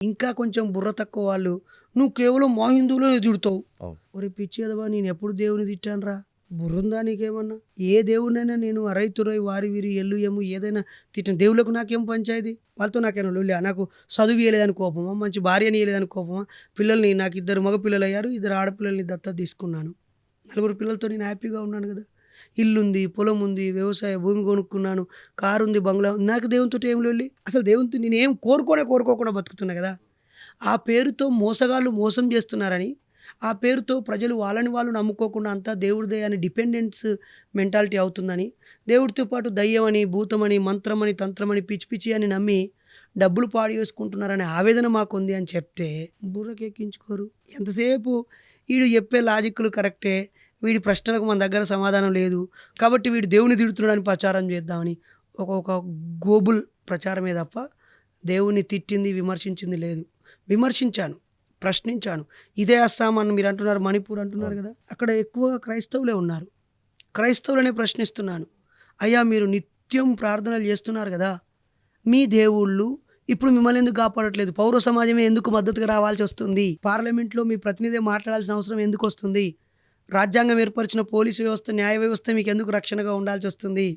ఇంకా కొంచెం బుర్ర తక్కువ వాళ్ళు, నువ్వు కేవలం మా హిందువులోనే తిడతావు. అవును. ఒరే పిచ్చి ఎదవా, నేను ఎప్పుడు దేవుని తిట్టానురా? బుర్రుందా నీకేమన్నా? ఏ దేవుడినైనా నేను అరైతురై వారి వీరి ఎల్లు ఎము ఏదైనా తిట్టిన దేవుళ్ళకు నాకేం పంచాయతీ? వాళ్ళతో నాకేమైనా లొల్లా? నాకు చదువు ఇయ్యలేదని కోపమా? మంచి భార్యని ఇయ్యలేదని కోపమా? పిల్లల్ని నాకు 2 మగ పిల్లలు అయ్యారు, 2 ఆడపిల్లల్ని దత్తత తీసుకున్నాను. 4 పిల్లలతో నేను హ్యాపీగా ఉన్నాను కదా! ఇల్లుంది, పొలం ఉంది, వ్యవసాయ భూమి కొనుక్కున్నాను, కారుంది, బంగ్లా ఉంది. నాకు దేవునితోటి ఏం లొల్లి? అసలు దేవునితో నేనేం కోరుకోకుండా బతుకుతున్నా కదా! ఆ పేరుతో మోసగాళ్ళు మోసం చేస్తున్నారని, ఆ పేరుతో ప్రజలు వాళ్ళని వాళ్ళు నమ్ముకోకుండా అంతా దేవుడిదే అని డిపెండెన్స్ మెంటాలిటీ అవుతుందని, దేవుడితో పాటు దయ్యమని, భూతమని, మంత్రమని, తంత్రమని, పిచ్చి పిచ్చి అని నమ్మి డబ్బులు పాడు చేసుకుంటున్నారనే ఆవేదన మాకుంది అని చెప్తే బుర్రకెక్కించుకోరు. ఎంతసేపు ఈడు చెప్పే లాజిక్‌లు కరెక్టే, వీడి ప్రశ్నలకు మన దగ్గర సమాధానం లేదు, కాబట్టి వీడు దేవుడిని తిడుతున్నాడని ప్రచారం చేద్దామని ఒక గోబుల్ ప్రచారమే తప్ప దేవుడిని తిట్టింది, విమర్శించింది లేదు. విమర్శించాను, ప్రశ్నించాను. ఇదే అస్సాం అని మీరు అంటున్నారు, మణిపూర్ అంటున్నారు కదా! అక్కడ ఎక్కువగా క్రైస్తవులే ఉన్నారు. క్రైస్తవులనే ప్రశ్నిస్తున్నాను. అయ్యా, మీరు నిత్యం ప్రార్థనలు చేస్తున్నారు కదా! మీ దేవుళ్ళు ఇప్పుడు మిమ్మల్ని ఎందుకు కాపాడట్లేదు? పౌర సమాజమే ఎందుకు మద్దతుగా రావాల్సి వస్తుంది? పార్లమెంట్‌లో మీ ప్రతినిధే మాట్లాడాల్సిన అవసరం ఎందుకు వస్తుంది? రాజ్యాంగం ఏర్పరిచిన పోలీసు వ్యవస్థ, న్యాయ వ్యవస్థ మీకు ఎందుకు రక్షణగా ఉండాల్సి వస్తుంది?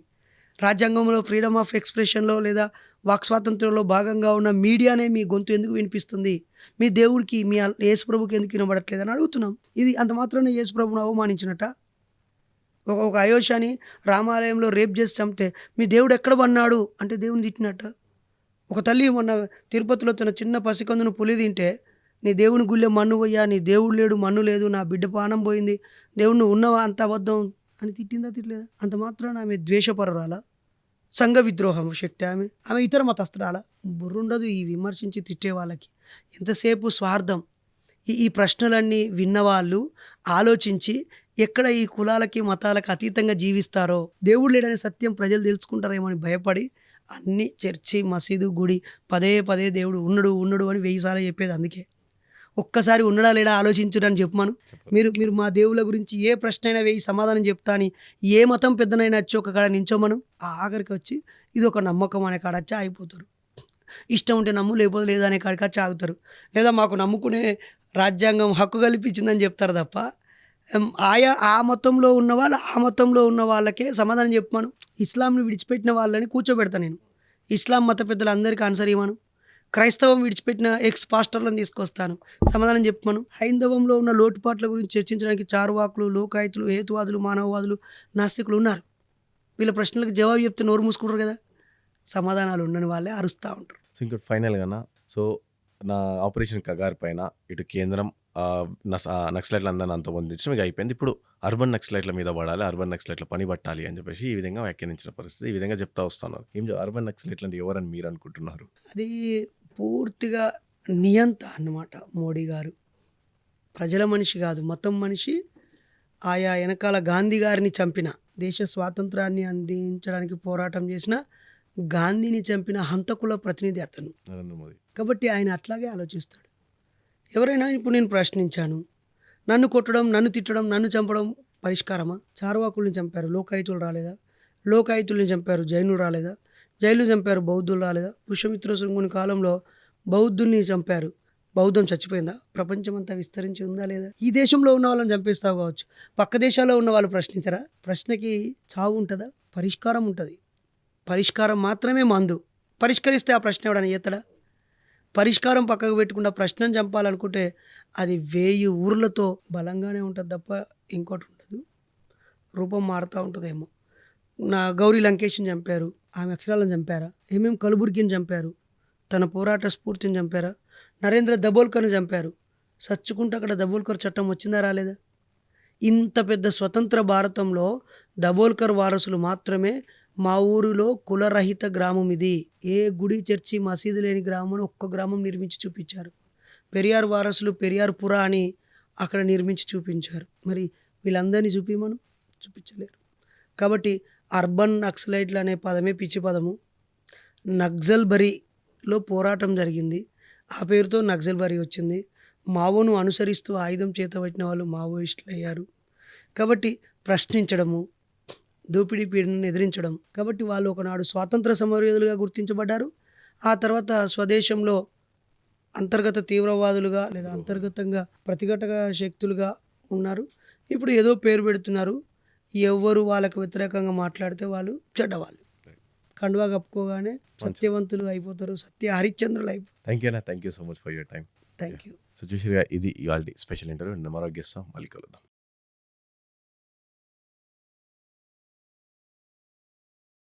రాజ్యాంగంలో ఫ్రీడమ్ ఆఫ్ ఎక్స్‌ప్రెషన్‌లో లేదా వాక్ స్వాతంత్ర్యంలో భాగంగా ఉన్న మీడియానే మీ గొంతు ఎందుకు వినిపిస్తుంది? మీ దేవుడికి, మీ యేసుప్రభుకి ఎందుకు వినబడట్లేదని అడుగుతున్నాం. ఇది అంత మాత్రాన యేసుప్రభుని అవమానించినట్టా? ఒక అయోషాని రామాలయంలో రేప్ చేసి చంపితే మీ దేవుడు ఎక్కడ పన్నాడు అంటే దేవుని తిట్టినట్టా? ఒక తల్లి మొన్న తిరుపతిలో తన చిన్న పసికందును పులి తింటే, నీ దేవుని గుళ్ళో మన్ను పోయ్యా, నీ దేవుడు లేడు, మన్ను లేదు, నా బిడ్డ ప్రాణం పోయింది, దేవుడు నువ్వు ఉన్నవా, అంత అబద్ధం అని తిట్టిందా తిట్టలేదా? అంత మాత్రాన ఆమె ద్వేషపరురాలా? సంఘ విద్రోహం శక్తి ఆమె ఇతర మతస్థురాలా? బుర్రుండదు ఈ విమర్శించి తిట్టే వాళ్ళకి. ఎంతసేపు స్వార్థం. ఈ ప్రశ్నలన్నీ విన్నవాళ్ళు ఆలోచించి ఎక్కడ ఈ కులాలకి, మతాలకు అతీతంగా జీవిస్తారో, దేవుడు లేడనే సత్యం ప్రజలు తెలుసుకుంటారేమో అని భయపడి అన్ని చర్చి, మసీదు, గుడి పదే పదే దేవుడు ఉన్నడు అని 1000 సార్లు చెప్పేది అందుకే. ఒక్కసారి ఉన్నడా లేడా ఆలోచించుడని చెప్పమను. మీరు మా దేవుళ్ళ గురించి ఏ ప్రశ్న అయినా వేయి సమాధానం చెప్తా అని ఏ మతం పెద్దనైనా వచ్చి ఒక కాడ నించోమను. ఆఖరికి వచ్చి ఇది ఒక నమ్మకం అనే కాడ వచ్చి ఆగిపోతారు. ఇష్టం ఉంటే నమ్ము, లేకపోతే లేదా అనే కాడికి వచ్చి ఆగుతారు. లేదా మాకు నమ్ముకునే రాజ్యాంగం హక్కు కల్పించిందని చెప్తారు తప్ప ఆ మతంలో ఉన్న వాళ్ళు ఆ మతంలో ఉన్న వాళ్ళకే సమాధానం చెప్పమను. ఇస్లాంని విడిచిపెట్టిన వాళ్ళని కూర్చోబెడతా నేను. ఇస్లాం మత పెద్దలందరికీ ఆన్సర్ ఇవ్వను. క్రైస్తవం విడిచిపెట్టిన ఎక్స్ పాస్టర్లను తీసుకొస్తాను, సమాధానం చెప్పమను. హైందవంలో ఉన్న లోటుపాట్ల గురించి చర్చించడానికి చారువాకులు, లోకాయుతులు, హేతువాదులు, మానవవాదులు, నాస్తికులు ఉన్నారు. వీళ్ళ ప్రశ్నలకు జవాబు చెప్తే నోరు మూసుకుంటారు కదా. సమాధానాలు ఉండని వాళ్ళే అరుస్తూ ఉంటారు. సో ఇంకోటి ఫైనల్గా నా ఆపరేషన్ కగార్ పైన ఇటు కేంద్రం నక్సలైట్లు అందరిని అంతమొందించడం మీకు అయిపోయింది. ఇప్పుడు అర్బన్ నక్సలైట్ల మీద పడాలి, అర్బన్ నక్సలైట్ల పని పట్టాలి అని చెప్పేసి ఈ విధంగా వ్యాఖ్యానించిన పరిస్థితి, ఈ విధంగా చెప్తా వస్తున్నారు. అర్బన్ నక్సలైట్లు అంటే ఎవరని మీరు అనుకుంటున్నారు? అది పూర్తిగా నియంత అన్నమాట. మోడీ గారు ప్రజల మనిషి కాదు, మతం మనిషి. ఆయా వెనకాల గాంధీ గారిని చంపిన, దేశ స్వాతంత్రాన్ని అందించడానికి పోరాటం చేసిన గాంధీని చంపిన హంతకుల ప్రతినిధి అతను. నరేంద్ర మోదీ. కాబట్టి ఆయన అట్లాగే ఆలోచిస్తాడు. ఎవరైనా ఇప్పుడు నేను ప్రశ్నించాను, నన్ను కొట్టడం, నన్ను తిట్టడం, నన్ను చంపడం పరిష్కారమా? చార్వాకుల్ని చంపారు, లోకాయుతులు రాలేదా? లోకాయుతుల్ని చంపారు, జైనులు రాలేదా? జైలు చంపారు, బౌద్ధులు రాలేదా? పుష్యమిత్ర శృంగుని కాలంలో బౌద్ధుల్ని చంపారు, బౌద్ధం చచ్చిపోయిందా? ప్రపంచమంతా విస్తరించి ఉందా లేదా? ఈ దేశంలో ఉన్న వాళ్ళని చంపేస్తావు కావచ్చు, పక్క దేశాల్లో ఉన్న వాళ్ళు ప్రశ్నించరా? ప్రశ్నకి చావు ఉంటుందా? పరిష్కారం ఉంటుంది. పరిష్కారం మాత్రమే మందు. పరిష్కరిస్తే ఆ ప్రశ్న ఎవడన్నా ఎత్తడా? పరిష్కారం పక్కకు పెట్టకుండా ప్రశ్నను చంపాలనుకుంటే అది 1000 ఊర్లతో బలంగానే ఉంటుంది తప్ప ఇంకోటి ఉండదు. రూపం మారుతూ ఉంటుందేమో. నా గౌరీ లంకేష్ని చంపారు, ఆమె అక్షరాలను చంపారా? కలబుర్గిని చంపారు, తన పోరాట స్ఫూర్తిని చంపారా? నరేంద్ర దబోల్కర్ని చంపారు, సచ్చుకుంటే అక్కడ దబోల్కర్ చట్టం వచ్చిందా రాలేదా? ఇంత పెద్ద స్వతంత్ర భారతంలో దబోల్కర్ వారసులు మాత్రమే. మా ఊరిలో కులరహిత గ్రామం ఇది, ఏ గుడి, చర్చి, మసీదు లేని గ్రామం ఒక్క గ్రామం నిర్మించి చూపించారు. పెరియార్ వారసులు పెరియార్పుర అని అక్కడ నిర్మించి చూపించారు. మరి వీళ్ళందరినీ చూపించలేరు. కాబట్టి అర్బన్ నక్సలైట్లు అనే పదమే పిచ్చి పదము. నక్సల్బరీలో పోరాటం జరిగింది, ఆ పేరుతో నక్సల్బరీ వచ్చింది. మావోను అనుసరిస్తూ ఆయుధం చేతబట్టిన వాళ్ళు మావోయిస్టులు అయ్యారు. కాబట్టి ప్రశ్నించడము, దోపిడీ పీడనను ఎదిరించడం. కాబట్టి వాళ్ళు ఒకనాడు స్వాతంత్ర సమరయోధులుగా గుర్తించబడ్డారు. ఆ తర్వాత స్వదేశంలో అంతర్గత తీవ్రవాదులుగా లేదా అంతర్గతంగా ప్రతిఘటక శక్తులుగా ఉన్నారు. ఇప్పుడు ఏదో పేరు పెడుతున్నారు. ఎవ్వరు వాళ్ళకి వ్యతిరేకంగా మాట్లాడితే వాళ్ళు చెడ్డవాళ్ళు. కండువా కప్పుకోగానే సత్యవంతులు అయిపోతారు. సత్య హరిశ్చంద్రులు అయిపోతారు. థ్యాంక్ యూ అన్న. Thank you so much for your time. Thank you. So చూసిరుగా ఇది ఇవాల్టి స్పెషల్ ఇంటర్వ్యూ. మరో గెస్ట్ మళ్ళీ కలుద్దాం.